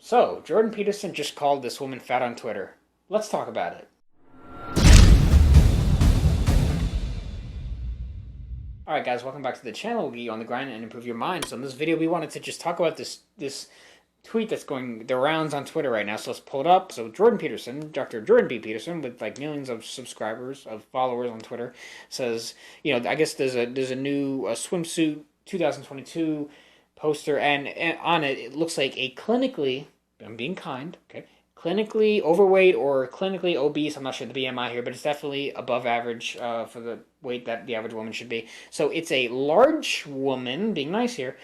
So, Jordan Peterson just called this woman fat on Twitter. Let's talk about it. Alright guys, welcome back to the channel. We on the grind and improve your mind. So in this video we wanted to just talk about this tweet that's going the rounds on Twitter right now. So let's pull it up. So Jordan Peterson, Dr. Jordan B. Peterson, with like millions of subscribers, of followers on Twitter, says, I guess there's a new swimsuit 2022 poster, and on it looks like a clinically, I'm being kind, okay, clinically overweight or clinically obese. I'm not sure the BMI here, but it's definitely above average for the weight that the average woman should be. So it's a large woman, being nice here,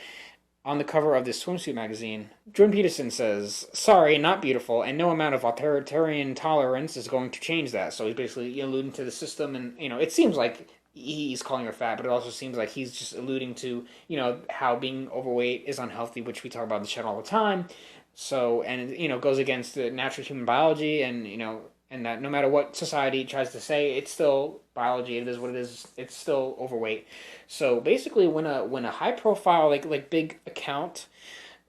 on the cover of this swimsuit magazine. Jordan Peterson says, "Sorry, not beautiful, and no amount of authoritarian tolerance is going to change that." So he's basically alluding to the system, and it seems like he's calling her fat, but it also seems like he's just alluding to how being overweight is unhealthy, which we talk about on the channel all the time. So, and it goes against the natural human biology, and that no matter what society tries to say, it's still biology. It is what it is. It's still overweight. So basically, when a high profile like big account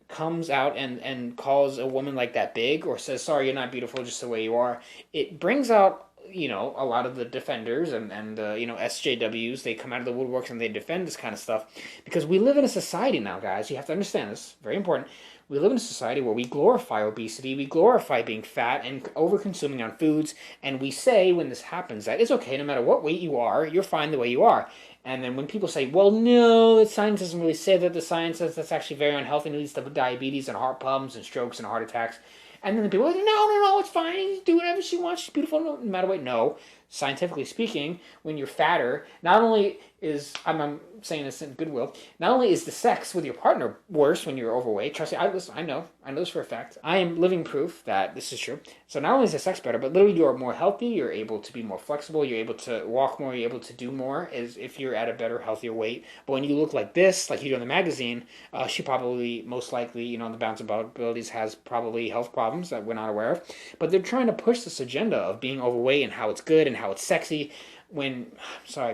comes out and calls a woman like that big, or says, "Sorry, you're not beautiful just the way you are," it brings out a lot of the defenders and SJWs. They come out of the woodworks and they defend this kind of stuff, because we live in a society now, guys. You have to understand this. Very important. We live in a society where we glorify obesity, we glorify being fat and over-consuming on foods, and we say when this happens that it's okay, no matter what weight you are, you're fine the way you are. And then when people say, well, no, the science doesn't really say that, the science says that's actually very unhealthy and leads to diabetes and heart problems and strokes and heart attacks. And then the people are like, no, it's fine, do whatever she wants, she's beautiful, no matter what. No, scientifically speaking, when you're fatter, not only is, I'm saying this in goodwill, not only is the sex with your partner worse when you're overweight. Trust me, I know this for a fact. I am living proof that this is true. So not only is the sex better, but literally you're more healthy, you're able to be more flexible, you're able to walk more, you're able to do more, as if you're at a better, healthier weight. But when you look like this, like you do in the magazine, she probably, most likely, the balance of abilities, has probably health problems that we're not aware of. But they're trying to push this agenda of being overweight and how it's good and how it's sexy, when,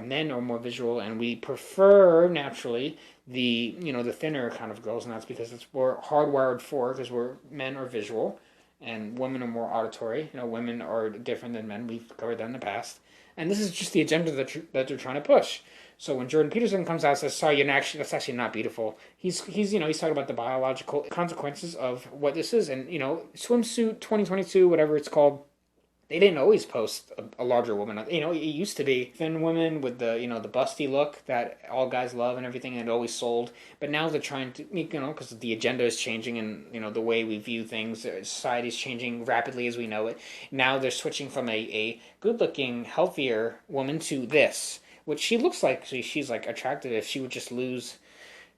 men are more visual, and we prefer naturally the thinner kind of girls, and that's because it's we're hardwired for, because men are visual and women are more auditory. Women are different than men. We've covered that in the past, and this is just the agenda that they're trying to push. So when Jordan Peterson comes out and says, "Sorry, that's actually not beautiful," he's talking about the biological consequences of what this is, and swimsuit 2022, whatever it's called. They didn't always post a larger woman. It used to be thin women with the the busty look that all guys love and everything, and it always sold. But now they're trying to, because the agenda is changing, and the way we view things, society is changing rapidly as we know it. Now they're switching from a good-looking, healthier woman to this, which she looks like she's like attractive if she would just lose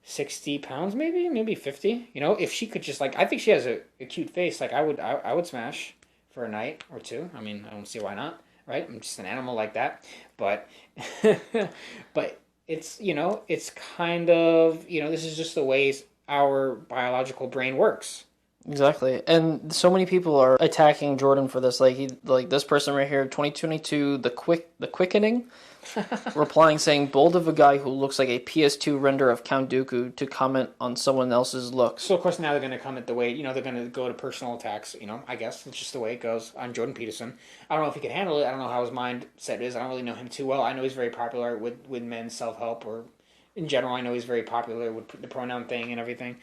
60 pounds, maybe 50. If she could just, like, I think she has a cute face. Like, I would smash for a night or two. I mean, I don't see why not, right? I'm just an animal like that. But but it's it's kind of this is just the ways our biological brain works. Exactly. And so many people are attacking Jordan for this. Like this person right here, 2022, the quickening, replying saying, "Bold of a guy who looks like a PS2 render of Count Dooku to comment on someone else's looks." So of course now they're going to come at the way, they're going to go to personal attacks. I guess it's just the way it goes on Jordan Peterson. I don't know if he can handle it. I don't know how his mindset is. I don't really know him too well. I know he's very popular with men's self-help, or in general. I know he's very popular with the pronoun thing and everything.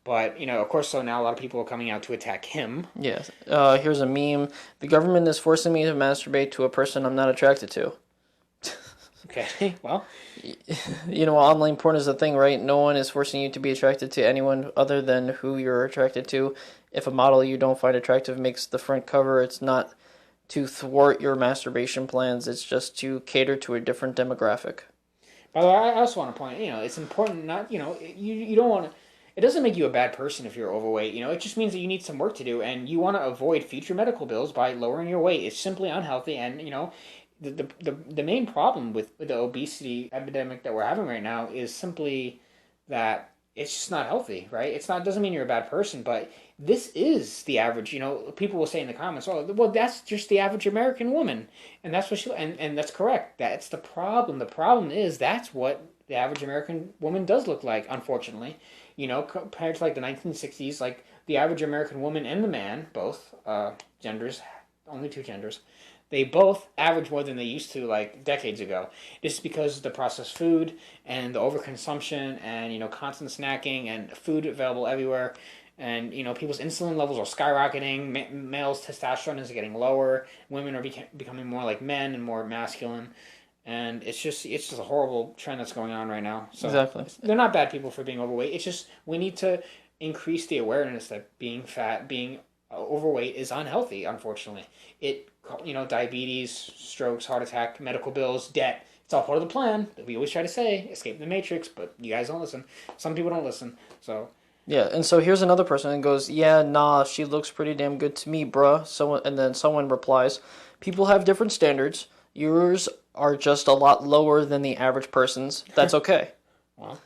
But, of course, so now a lot of people are coming out to attack him. Yes. Here's a meme. "The government is forcing me to masturbate to a person I'm not attracted to." Okay, well. Online porn is a thing, right? No one is forcing you to be attracted to anyone other than who you're attracted to. If a model you don't find attractive makes the front cover, it's not to thwart your masturbation plans. It's just to cater to a different demographic. By the way, I also want to point, it's important not, you don't want to. It doesn't make you a bad person if you're overweight. It just means that you need some work to do, and you want to avoid future medical bills by lowering your weight. It's simply unhealthy, and the main problem with the obesity epidemic that we're having right now is simply that it's just not healthy, right? Doesn't mean you're a bad person, but this is the average. People will say in the comments, "Oh, well, that's just the average American woman," and that's what and that's correct. That's the problem. The problem is that's what the average American woman does look like, unfortunately. Compared to like the 1960s, like the average American woman and the man, both genders, only two genders, they both average more than they used to like decades ago. This is because of the processed food and the overconsumption and constant snacking and food available everywhere. And people's insulin levels are skyrocketing. Males' testosterone is getting lower. Women are becoming more like men and more masculine. And it's just a horrible trend that's going on right now. So Exactly. they're not bad people for being overweight. It's just we need to increase the awareness that being fat, being overweight is unhealthy. Unfortunately, diabetes, strokes, heart attack, medical bills, debt. It's all part of the plan that we always try to say, escape the matrix. But you guys don't listen. Some people don't listen. So Yeah, and so here's another person and goes, yeah, nah, she looks pretty damn good to me, bruh. And then someone replies, people have different standards. Yours are just a lot lower than the average person's. That's okay. Well,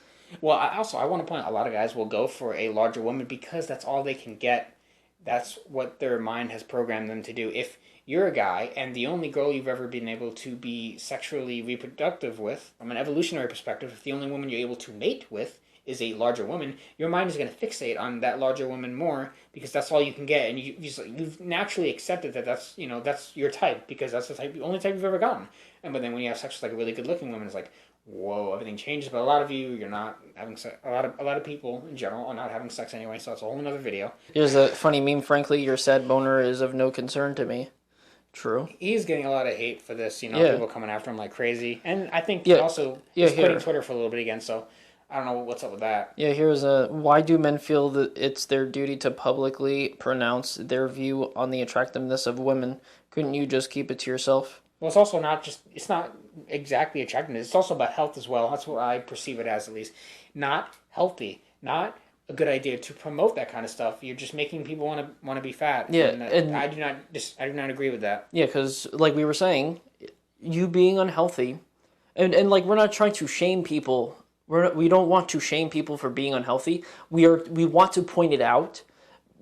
I want to point out a lot of guys will go for a larger woman because that's all they can get. That's what their mind has programmed them to do. If you're a guy and the only girl you've ever been able to be sexually reproductive with, from an evolutionary perspective, if the only woman you're able to mate with is a larger woman, your mind is going to fixate on that larger woman more because that's all you can get, and you've naturally accepted that that's your type because that's the only type you've ever gotten. But then when you have sex with like a really good looking woman, it's like, whoa, everything changes. But a lot of you're not having sex. A lot of people in general are not having sex anyway. So that's a whole another video. Here's a funny meme. Frankly, your sad boner is of no concern to me. True. He's getting a lot of hate for this. Yeah. People coming after him like crazy, and I think Yeah. also Yeah, he's quitting Twitter for a little bit again. So I don't know what's up with that. Yeah, here's a, why do men feel that it's their duty to publicly pronounce their view on the attractiveness of women? Couldn't you just keep it to yourself? Well, it's also it's not exactly attractiveness. It's also about health as well. That's what I perceive it as, at least. Not healthy. Not a good idea to promote that kind of stuff. You're just making people want to be fat. Yeah, and I do not agree with that. Yeah, because like we were saying, you being unhealthy, and like we're not trying to shame people. We don't want to shame people for being unhealthy. We want to point it out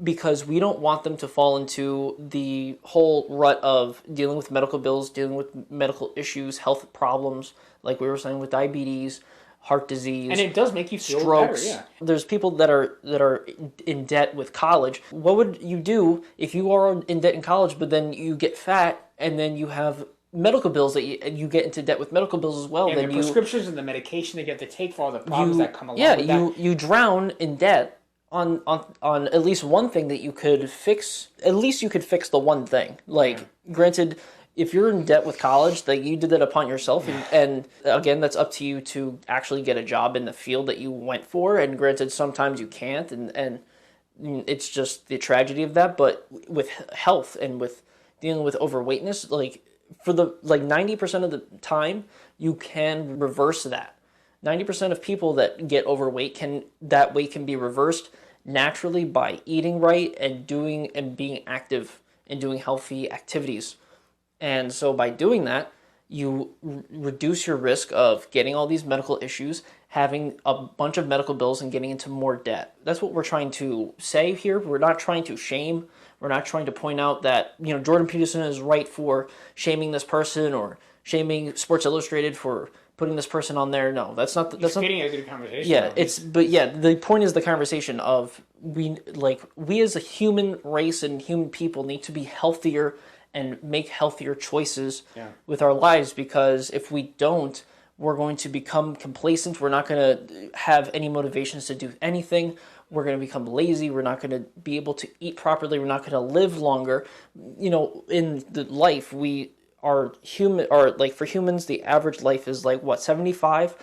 because we don't want them to fall into the whole rut of dealing with medical bills, dealing with medical issues, health problems, like we were saying with diabetes, heart disease, and it does make you feel strokes. better. Yeah, there's people that are in debt with college. What would you do if you are in debt in college, but then you get fat and then you have medical bills that you get into debt with medical bills as well? and then the prescriptions and the medication that you have to take for all the problems that come along with that. you drown in debt on at least one thing that you could fix. At least you could fix the one thing. Like, granted, if you're in debt with college, that you did that upon yourself, and again, that's up to you to actually get a job in the field that you went for. And granted, sometimes you can't, and it's just the tragedy of that. But with health and with dealing with overweightness, like for the 90% of the time, you can reverse that. 90% of people that get overweight can be reversed naturally by eating right and being active and doing healthy activities. And so by doing that, you reduce your risk of getting all these medical issues, having a bunch of medical bills, and getting into more debt. That's what we're trying to say here. We're not trying to shame. We're not trying to point out that Jordan Peterson is right for shaming this person or shaming Sports Illustrated for putting this person on there. No, that's not. That's creating a good conversation. Yeah, the point is the conversation of we as a human race and human people need to be healthier and make healthier choices with our lives, because if we don't, we're going to become complacent. We're not going to have any motivations to do anything. We're going to become lazy. We're not going to be able to eat properly. We're not going to live longer. In the life, we are human, or like for humans, the average life is 75,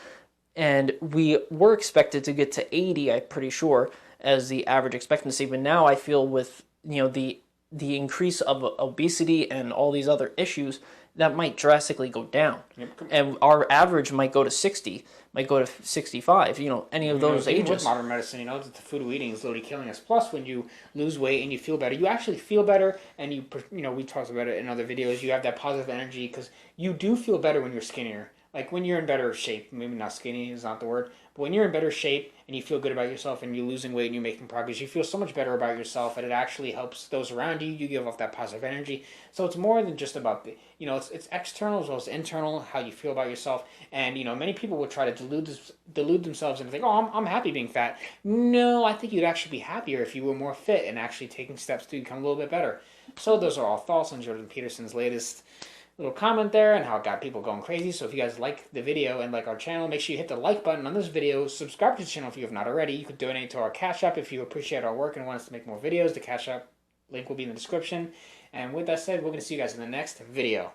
and we were expected to get to 80, I'm pretty sure, as the average expectancy. But now I feel with the increase of obesity and all these other issues, that might drastically go down. Yep. And our average might go to 60, might go to 65, any of those ages. With modern medicine, the food we're eating is literally killing us. Plus, when you lose weight and you feel better, you actually feel better, and we talked about it in other videos, you have that positive energy, because you do feel better when you're skinnier. like when you're in better shape, maybe not skinny is not the word, but when you're in better shape and you feel good about yourself and you're losing weight and you're making progress, you feel so much better about yourself, and it actually helps those around you. You give off that positive energy. So it's more than just about the, it's external as well as internal, how you feel about yourself. And many people will try to delude themselves and think, oh, I'm happy being fat. No, I think you'd actually be happier if you were more fit and actually taking steps to become a little bit better. So those are all thoughts on Jordan Peterson's latest little comment there and how it got people going crazy. So if you guys like the video and like our channel, make sure you hit the like button on this video. Subscribe to the channel if you have not already. You could donate to our Cash App if you appreciate our work and want us to make more videos. The Cash App link will be in the description. And with that said, we're going to see you guys in the next video.